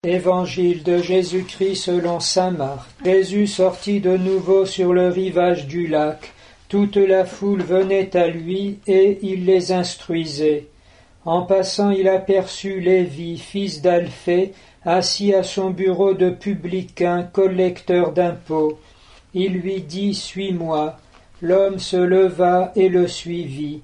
Évangile de Jésus-Christ selon saint Marc. Jésus sortit de nouveau sur le rivage du lac. Toute la foule venait à lui et il les instruisait. En passant, il aperçut Lévi, fils d'Alphée, assis à son bureau de publicain, collecteur d'impôts. Il lui dit « Suis-moi ». L'homme se leva et le suivit.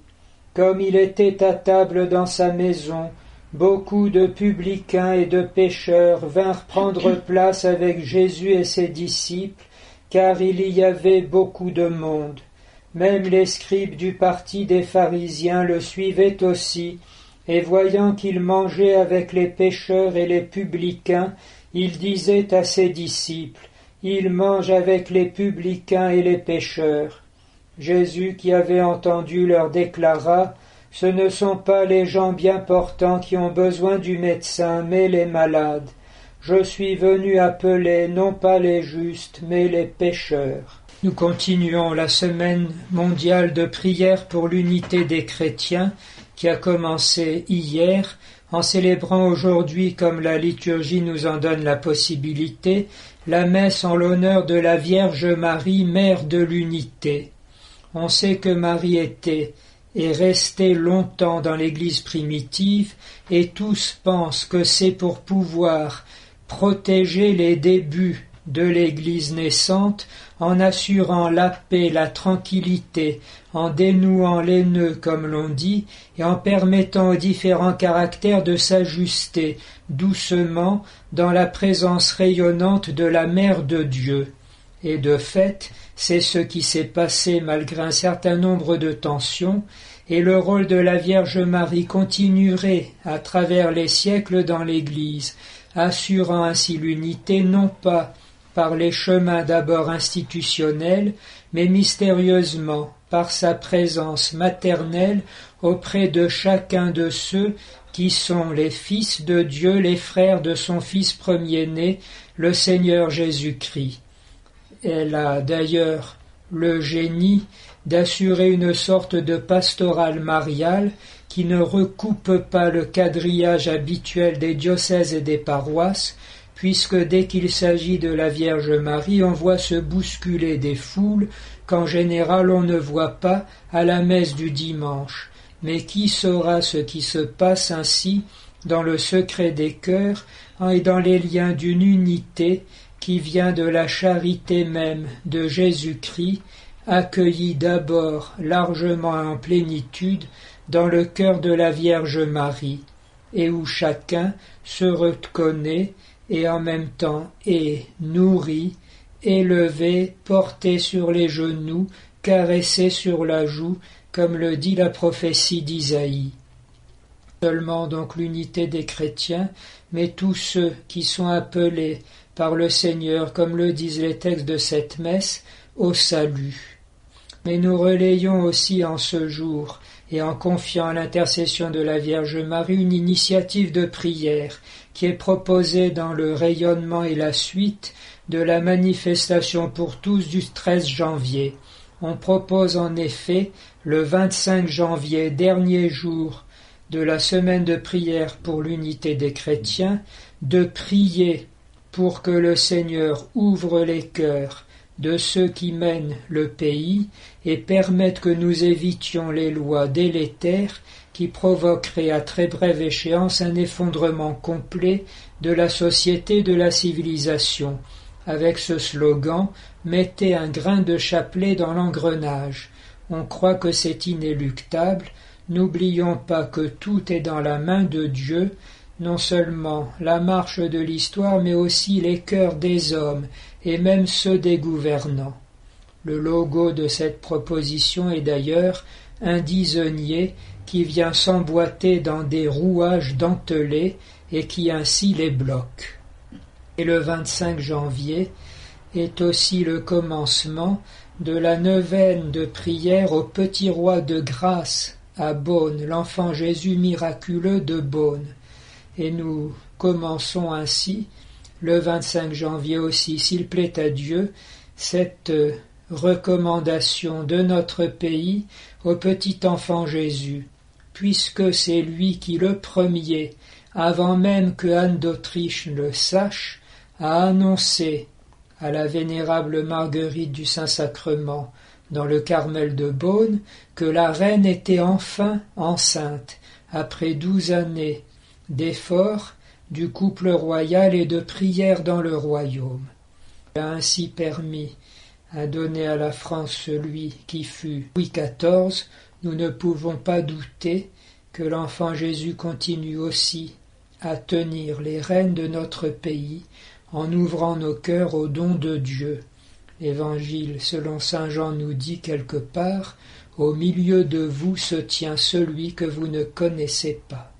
Comme il était à table dans sa maison, beaucoup de publicains et de pécheurs vinrent prendre place avec Jésus et ses disciples, car il y avait beaucoup de monde. Même les scribes du parti des pharisiens le suivaient aussi, et voyant qu'il mangeait avec les pécheurs et les publicains, il disait à ses disciples, « Il mange avec les publicains et les pécheurs. » Jésus, qui avait entendu, leur déclara, « Ce ne sont pas les gens bien portants qui ont besoin du médecin, mais les malades. Je suis venu appeler non pas les justes, mais les pécheurs. » Nous continuons la semaine mondiale de prière pour l'unité des chrétiens, qui a commencé hier, en célébrant aujourd'hui, comme la liturgie nous en donne la possibilité, la messe en l'honneur de la Vierge Marie, Mère de l'Unité. On sait que Marie était et restait longtemps dans l'Église primitive, et tous pensent que c'est pour pouvoir protéger les débuts de l'Église naissante en assurant la paix, la tranquillité, en dénouant les nœuds, comme l'on dit, et en permettant aux différents caractères de s'ajuster doucement dans la présence rayonnante de la Mère de Dieu. Et de fait, c'est ce qui s'est passé malgré un certain nombre de tensions, et le rôle de la Vierge Marie continuerait à travers les siècles dans l'Église, assurant ainsi l'unité non pas par les chemins d'abord institutionnels, mais mystérieusement par sa présence maternelle auprès de chacun de ceux qui sont les fils de Dieu, les frères de son Fils premier-né, le Seigneur Jésus-Christ. Elle a d'ailleurs le génie d'assurer une sorte de pastorale mariale qui ne recoupe pas le quadrillage habituel des diocèses et des paroisses, puisque dès qu'il s'agit de la Vierge Marie, on voit se bousculer des foules qu'en général on ne voit pas à la messe du dimanche. Mais qui saura ce qui se passe ainsi dans le secret des cœurs et dans les liens d'une unité qui vient de la charité même de Jésus-Christ, accueillie d'abord largement et en plénitude dans le cœur de la Vierge Marie, et où chacun se reconnaît et en même temps est nourri, élevé, porté sur les genoux, caressé sur la joue, comme le dit la prophétie d'Isaïe. Seulement donc l'unité des chrétiens, mais tous ceux qui sont appelés par le Seigneur, comme le disent les textes de cette messe, au salut. Mais nous relayons aussi en ce jour, et en confiant à l'intercession de la Vierge Marie, une initiative de prière qui est proposée dans le rayonnement et la suite de la manifestation pour tous du 13 janvier. On propose en effet le 25 janvier, dernier jour de la semaine de prière pour l'unité des chrétiens, de prier pour que le Seigneur ouvre les cœurs de ceux qui mènent le pays et permette que nous évitions les lois délétères qui provoqueraient à très brève échéance un effondrement complet de la société et de la civilisation. Avec ce slogan, mettez un grain de chapelet dans l'engrenage. On croit que c'est inéluctable. N'oublions pas que tout est dans la main de Dieu, non seulement la marche de l'histoire, mais aussi les cœurs des hommes et même ceux des gouvernants. Le logo de cette proposition est d'ailleurs un disonnier qui vient s'emboîter dans des rouages dentelés et qui ainsi les bloque. Et le 25 janvier est aussi le commencement de la neuvaine de prière au Petit Roi de Grâce à Beaune, l'enfant Jésus miraculeux de Beaune. Et nous commençons ainsi, le 25 janvier aussi, s'il plaît à Dieu, cette recommandation de notre pays au petit enfant Jésus, puisque c'est lui qui le premier avant même que Anne d'Autriche le sache, a annoncé à la vénérable Marguerite du Saint-Sacrement, dans le Carmel de Beaune, que la reine était enfin enceinte, après 12 années d'efforts du couple royal et de prières dans le royaume. Elle a ainsi permis à donner à la France celui qui fut Louis XIV. Nous ne pouvons pas douter que l'enfant Jésus continue aussi à tenir les rênes de notre pays en ouvrant nos cœurs aux dons de Dieu. L'Évangile selon saint Jean nous dit quelque part « Au milieu de vous se tient celui que vous ne connaissez pas ».